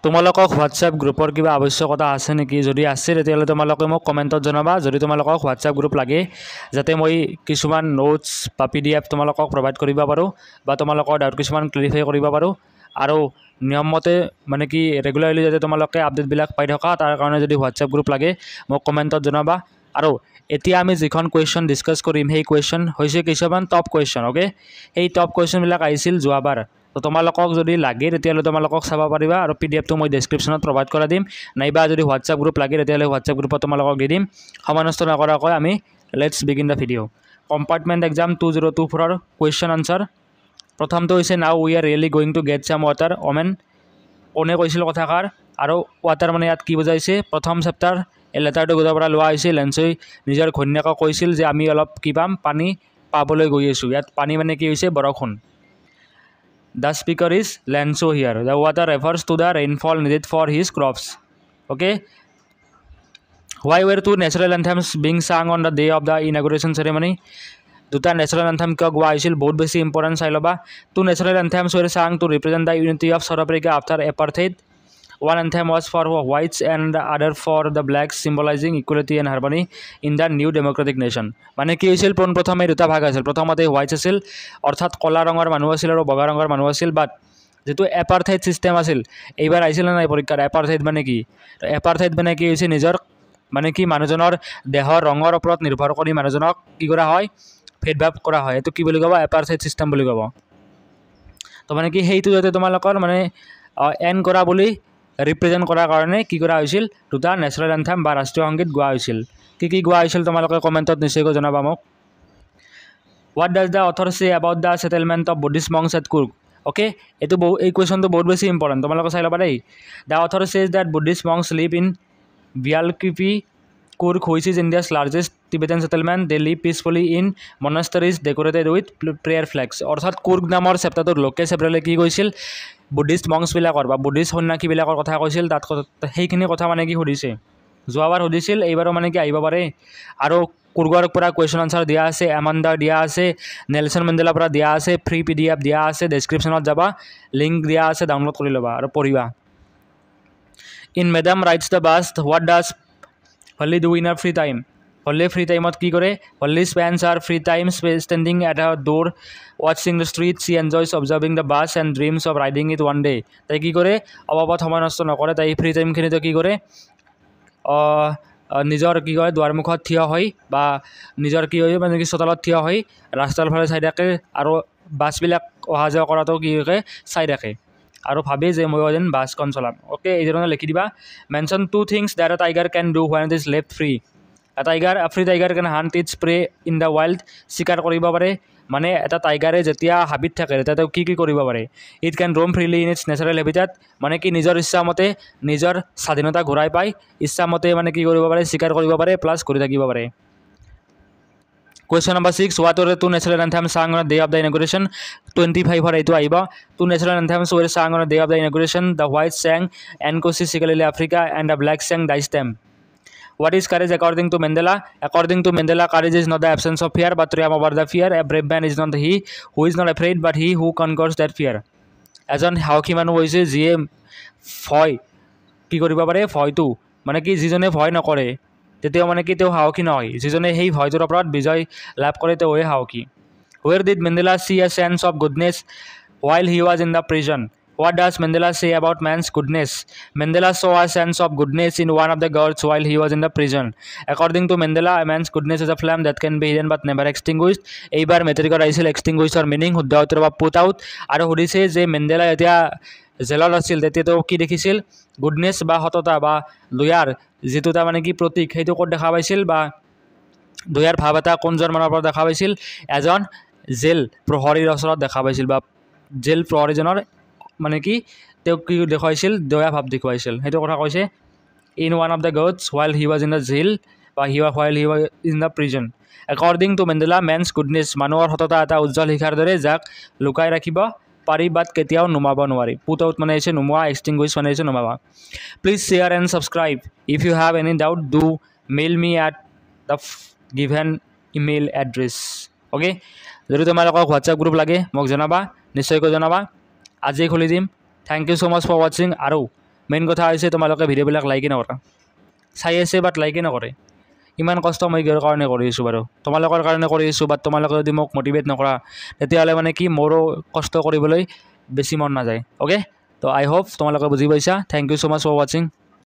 তোমালোকক হোৱাটছএপ গ্ৰুপৰ কিবা আৱশ্যকতা আছে নেকি যদি আছে তেতিয়াহ'লে তোমালোকে মোক কমেণ্টত জনাবা যদি তোমালোকক হোৱাটছএপ গ্ৰুপ লাগে যাতে মই কিছুমান নোটছ বা PDF তোমালোকক প্ৰভাইড কৰিব পাৰোঁ বা তোমালোকৰ ডাউট কিছুমান ক্লিয়াৰিফাই কৰিব পাৰোঁ আৰু নিয়মমতে মানে কি ৰেগুলাৰলি যাতে তোমালোকে আপডেটবিলাক পাই থকা তাৰ কাৰণে যদি হোৱাটছএপ গ্ৰুপ লাগে মোক কমেণ্টত জনাবা আৰু এতিয়া আমি যিখন কুৱেশ্যন ডিছকাছ কৰিম সেই কুৱেশ্যন হৈছে কিছুমান টপ কুৱেশ্যন ওকে এই টপ কুৱেশ্যনবিলাক আহিছিল যোৱাবাৰ তো তোমালোকক যদি লাগে তেতিয়াহ'লে তোমালোকক চাব পাৰিবা আৰু PDFটো মই ডেছক্ৰিপশ্যনত প্ৰভাইড কৰা দিম নাইবা যদি হোৱাটছএপ গ্ৰুপ লাগে তেতিয়াহ'লে হোৱাটছএপ গ্ৰুপত তোমালোকক দি দিম সময় নষ্ট নকৰাকৈ আমি let's begin the video' compartment exam 2024ৰ কুৱেশ্যন আনচাৰ প্ৰথমটো হৈছে now we are really going to get some water women কোনে কৈছিল কথাষাৰ আৰু ৱাটাৰ মানে ইয়াত কি বুজাইছে প্ৰথম চেপ্টাৰ এই লেটাৰটো গোটৰ পৰা লোৱা হৈছিল লেঞ্চই নিজৰ ঘৈণীয়েকক কৈছিল যে আমি অলপ কি পাম পানী পাবলৈ গৈ আছোঁ ইয়াত পানী মানে কি হৈছে বৰষুণ The speaker is Lenso here. The water refers to the rainfall needed for his crops. Okay. Why were two national anthems being sung on the day of the inauguration ceremony? দুটা national anthem কিয় গোৱা হৈছিল বহুত বেছি important চাই ল'বা two national anthems were sung to represent the unity of South Africa after apartheid. One anthem was for whites and the other for the blacks, symbolizing equality and harmony in the new democratic nation. মানে কি হৈছিল পোনপ্ৰথমে দুটা ভাগ আছিল প্ৰথমতে হোৱাইটছ আছিল অৰ্থাৎ কলা ৰঙৰ মানুহ আছিল আৰু বগা ৰঙৰ মানুহ আছিল বাট যেটো এপাৰথাইড সিস্টেম আছিল এইবাৰ আহিছিল নাই পৰীক্ষাত এপাৰথাইড মানে কি এপাৰথাইড মানে কি হৈছে নিজৰ মানে কি মানুহজনৰ দেহৰ ৰঙৰ ওপৰত নিৰ্ভৰ কৰি মানুহজনক কি কৰা হয় ভেদভাৱ কৰা হয় এটো কি বুলি ক'ব এপাৰথাইড সিস্টেম বুলি ক'ব তো মানে কি হেইটো যাতে তোমালোকৰ মানে এন কৰা বুলি ৰিপ্ৰেজেন্ট কৰাৰ কাৰণে কি কৰা হৈছিল দুটা নেচনেল এন্থেম বা ৰাষ্ট্ৰীয় সংগীত গোৱা হৈছিল কি গোৱা হৈছিল তোমালোকে কমেন্টত নিশ্চয়কৈ জনাবা মোক What does the author say about the settlement of Buddhist monks at Kurg? Okay, এই কোৱেশ্যনটো বহুত বেছি ইম্পৰ্টেণ্ট তোমালোকে চাই ল'বা দেই The author says that Buddhist monks live in Vyalkupi Kurg, which is India's largest Tibetan settlement. They live peacefully in monasteries decorated with prayer flags. অৰ্থাৎ কুৰ্গ নামৰ চেপ্টাৰটোৰ লোকে চেপ্টাৰলে কি কৈছিল বুদ্ধিষ্ট মংছবিলাকৰ বা বুদ্ধিষ্ট সন্ন্যাসীবিলাকৰ কথা কৈছিল তাত সেইখিনি কথা মানে কি সুধিছে যোৱাবাৰ সুধিছিল এইবাৰো মানে কি আহিব পাৰে আৰু কুৰ্গৰ পৰা কুৱেশ্যন আনসাৰ দিয়া আছে এমানদাৰ দিয়া আছে নেলসন মেণ্ডেলাৰ পৰা দিয়া আছে ফ্ৰী PDF দিয়া আছে ডেছক্ৰিপশ্যনত যাবা লিংক দিয়া আছে ডাউনলোড কৰি ল'বা আৰু পঢ়িবা In Madam Writes the Bust, what does Holly do in her free time? Holly free time কি কৰে Holly spends her free time standing at her door watching the streets. She enjoys observing the bus and dreams of riding it one day. তাই কি কৰে অবাবত সময় নষ্ট নকৰে তাই free টাইমখিনিতে কি কৰে নিজৰ কি কয় দুৱাৰমুখত থিয় হৈ বা নিজৰ কি হয় মানে কি চোতালত থিয় হৈ ৰাস্তাৰ ফালে চাই থাকে আৰু বাছবিলাক অহা যোৱা কৰাটো কি কৰে চাই থাকে আৰু ভাবে যে মই এদিন বাছখন চলাম ওকে এই ধৰণে লিখি দিবা mention to things that a tiger can do when it is left free. A free tiger can hunt its prey in the wild. শিকাৰ কৰিব পাৰে মানে এটা টাইগাৰে যেতিয়া হাবিত থাকে তেতিয়া কি কৰিব পাৰে it can roam freely in its natural habitat মানে কি নিজৰ ইচ্ছামতে নিজৰ স্বাধীনতা ঘূৰাই পায় ইচ্ছামতে মানে কি কৰিব পাৰে শিকাৰ কৰিব পাৰে প্লাস কৰি থাকিব পাৰে Question number 6 What were two national anthems sung on the day of the inauguration 25 or 8 আহিবা two national anthems were sung on the day of the inauguration the whites sang Nkosi Sigalili Africa and the blacks sang Daistem What is courage according to Mandela? According to Mandela, courage is not the absence of fear, but triumph over the fear. A brave man is not he who is not afraid, but he who conquers that fear. এজন সাহসী মানুহ হৈছে যিয়ে ভয় কি কৰিব পাৰে ভয়টো মানে কি যিজনে ভয় নকৰে তেতিয়া মানে কি তেওঁ সাহসী নহয় যিজনে সেই ভয়টোৰ ওপৰত বিজয় লাভ কৰে তেওঁহে সাহসী Where did Mandela see a sense of goodness while he was in the prison? What does Mandela say about man's goodness? Mandela saw a sense of goodness in one of the guards while he was in the prison. According to Mandela, a man's goodness is a flame that can be hidden but never extinguished. এইবাৰ মেট্ৰিকৰ আহিছিল extinguisher meaning শুদ্ধ উত্তৰ বা put out আৰু সুধিছে যে Mandela এতিয়া জেলত আছিল তেতিয়া তেওঁ কি দেখিছিল গুডনেছ বা সততা বা দয়াৰ যেটো তাৰ মানে কি প্ৰতীক সেইটো ক'ত দেখা পাইছিল বা দয়াৰ ভাৱ এটা কোনজন মানুহৰ পৰা দেখা পাইছিল এজন জেল প্ৰহৰীৰ ওচৰত দেখা পাইছিল বা জেল প্ৰহৰীজনৰ মানে কি তেওঁ কি দেখুৱাইছিল দয়া ভাৱ দেখুৱাইছিল হেতু কথা কৈছে in one of the guards while he was in the jail বা while he was in the prison according to Mandela man's goodness মানুহৰ সততা এটা উজ্জ্বল শিখাৰ দৰে যাক লুকাই ৰাখিব পাৰি বাট কেতিয়াও নুমাব নোৱাৰি put out মানে হৈছে নুমা extinguish মানে হৈছে নুমাবা please share and subscribe if you have any doubt do mail me at the given email address okay যদি তোমালোকক WhatsApp গ্ৰুপ লাগে মোক জনাবা নিশ্চয়কৈ জনাবা আজি খুলি দিম thank you so much for watching আৰু মেইন কথা হৈছে তোমালোকে ভিডিঅ'বিলাক লাইকে নকৰা, চাই আছে বাট লাইকে নকৰে। ইমান কষ্ট মই কিহৰ কাৰণে কৰি আছোঁ বাৰু? তোমালোকৰ কাৰণে কৰি আছোঁ, বাট তোমালোকে যদি মোক মটিভেট নকৰা তেতিয়াহ'লে মানে কি মোৰো কষ্ট কৰিবলৈ বেছি মন নাযায়। অ'কে, তো আই হোপ তোমালোকে বুজি পাইছা। Thank you so' much for ৱাচিং।